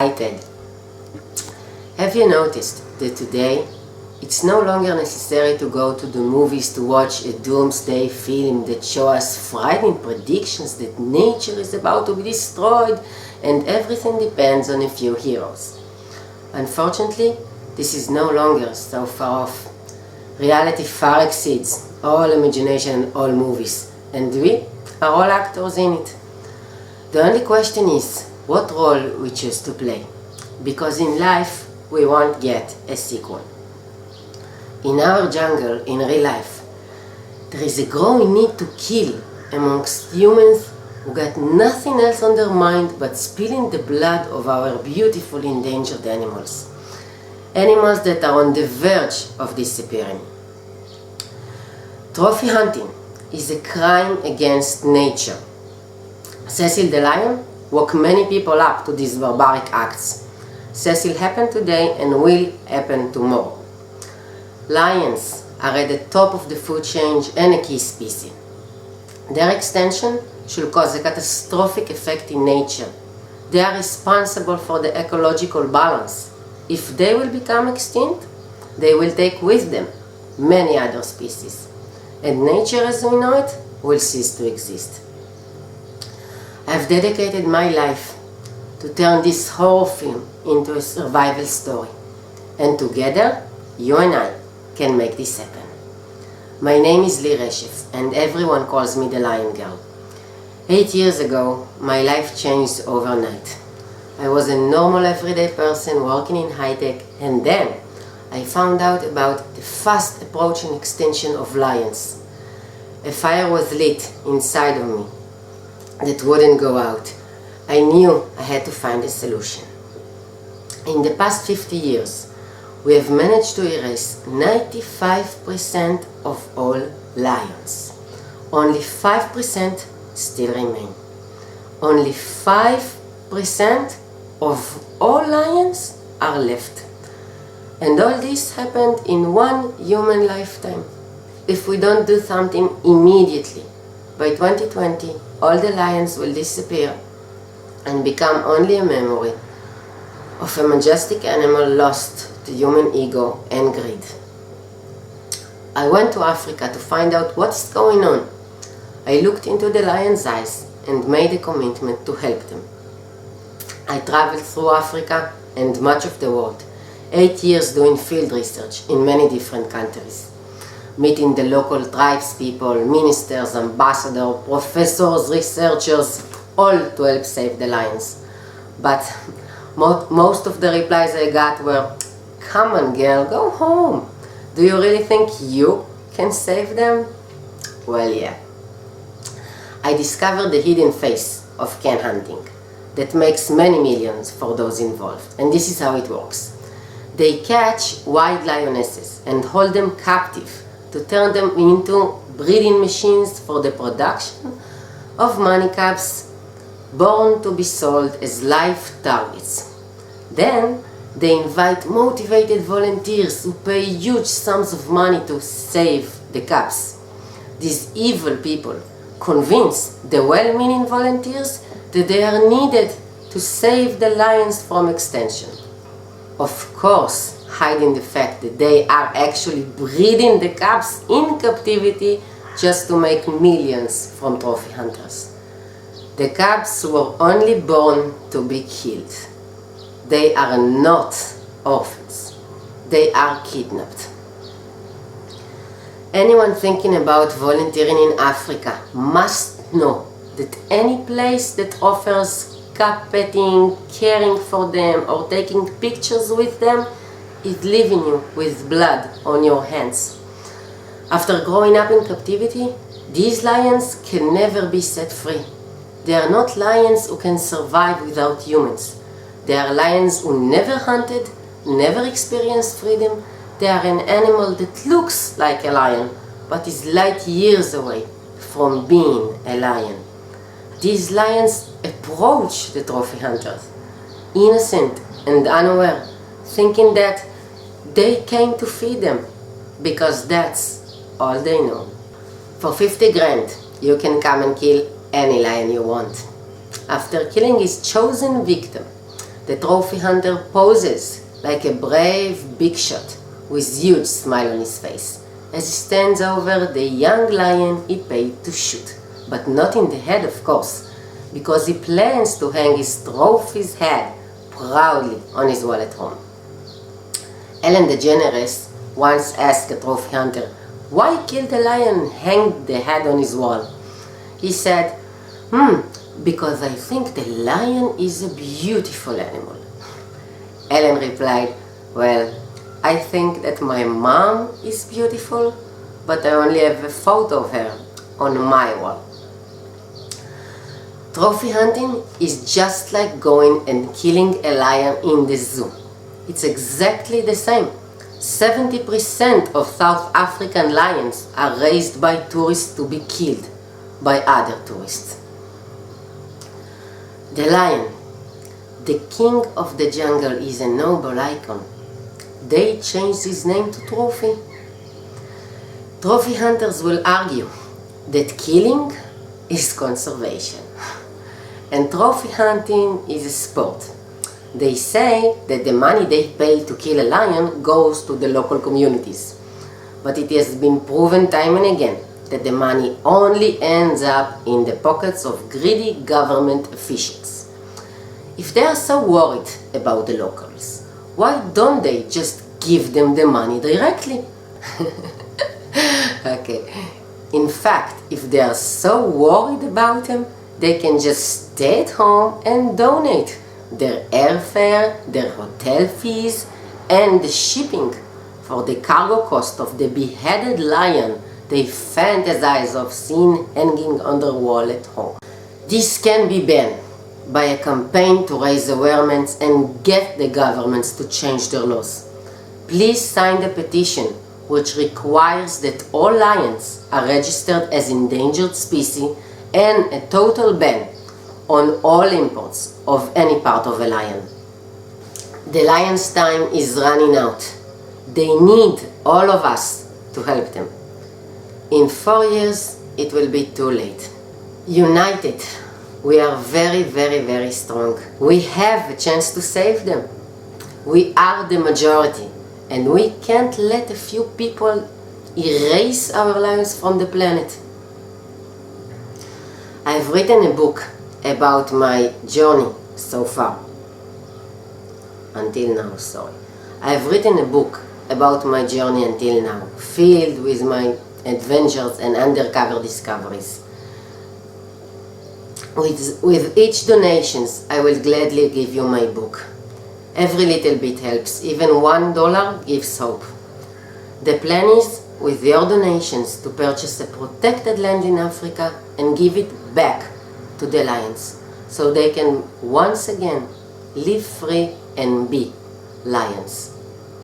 excited. Have you noticed that today it's no longer necessary to go to the movies to watch a doomsday film that shows us frightening predictions that nature is about to be destroyed and everything depends on a few heroes? Unfortunately, this is no longer so far off. Reality far exceeds all imagination and all movies, and we are all actors in it. The only question is what role we choose to play, because in life we won't get a sequel. In our jungle, in real life, there is a growing need to kill amongst humans who got nothing else on their mind but spilling the blood of our beautiful endangered animals. Animals that are on the verge of disappearing. Trophy hunting is a crime against nature. Cecil the lion woke many people up to these barbaric acts. Cecil happened today and will happen tomorrow. Lions are at the top of the food chain and a key species. Their extinction should cause a catastrophic effect in nature. They are responsible for the ecological balance. If they will become extinct, they will take with them many other species, and nature as we know it will cease to exist. I have dedicated my life to turn this horror film into a survival story, and together, you and I can make this happen. My name is Reshef, and everyone calls me the Lion Girl. 8 years ago, my life changed overnight. I was a normal everyday person working in high-tech, and then I found out about the fast approaching extinction of lions. A fire was lit inside of me that wouldn't go out. I knew I had to find a solution. In the past 50 years, we have managed to erase 95% of all lions. Only 5% still remain. Only 5% of all lions are left. And all this happened in one human lifetime. If we don't do something immediately, by 2020, all the lions will disappear and become only a memory of a majestic animal lost to human ego and greed. I went to Africa to find out what's going on. I looked into the lions' eyes and made a commitment to help them. I traveled through Africa and much of the world, 8 years doing field research in many different countries, meeting the local tribes people, ministers, ambassadors, professors, researchers, all to help save the lions. But most of the replies I got were, "Come on girl, go home. Do you really think you can save them?" Well, yeah. I discovered the hidden face of can hunting that makes many millions for those involved, and this is how it works. They catch wild lionesses and hold them captive to turn them into breeding machines for the production of money cubs born to be sold as live targets. Then they invite motivated volunteers who pay huge sums of money to save the cubs. These evil people convince the well-meaning volunteers that they are needed to save the lions from extinction. Of course, hiding the fact that they are actually breeding the cubs in captivity just to make millions from trophy hunters. The cubs were only born to be killed. They are not orphans. They are kidnapped. Anyone thinking about volunteering in Africa must know that any place that offers cub petting, caring for them, or taking pictures with them is leaving you with blood on your hands. After growing up in captivity, these lions can never be set free. They are not lions who can survive without humans. They are lions who never hunted, never experienced freedom. They are an animal that looks like a lion, but is light years away from being a lion. These lions approach the trophy hunters, innocent and unaware, thinking that they came to feed them, because that's all they know. For 50 grand, you can come and kill any lion you want. After killing his chosen victim, The trophy hunter poses like a brave big shot with huge smile on his face as he stands over the young lion he paid to shoot, but not in the head, of course, because he plans to hang his trophy's head proudly on his wall at home. Ellen DeGeneres once asked a trophy hunter, "Why kill the lion and hang the head on his wall?" He said, "Because I think the lion is a beautiful animal." Ellen replied, "Well, I think that my mom is beautiful, but I only have a photo of her on my wall." Trophy hunting is just like going and killing a lion in the zoo. It's exactly the same. 70% of South African lions are raised by tourists to be killed by other tourists. The lion, the king of the jungle, is a noble icon. They changed his name to Trophy. Trophy hunters will argue that killing is conservation and trophy hunting is a sport. They say that the money they pay to kill a lion goes to the local communities, but it has been proven time and again that the money only ends up in the pockets of greedy government officials. If they are so worried about the locals, why don't they just give them the money directly? Okay. In fact, if they are so worried about them, they can just stay at home and donate their airfare, their hotel fees, and the shipping for the cargo cost of the beheaded lion they fantasize of seeing hanging on their wall at home. This can be banned by a campaign to raise awareness and get the governments to change their laws. Please sign the petition, which requires that all lions are registered as endangered species and a total ban on all imports of any part of a lion. The lion's time is running out. They need all of us to help them. In 4 years, it will be too late. United, we are very, very, very strong. We have a chance to save them. We are the majority, and we can't let a few people erase our lives from the planet. I've written a book about my journey so far. Until now, sorry. I've written a book about my journey until now, filled with my adventures and undercover discoveries. With each donations, I will gladly give you my book. Every little bit helps, even $1 gives hope. The plan is, with your donations, to purchase a protected land in Africa and give it back to the lions, so they can once again live free and be lions.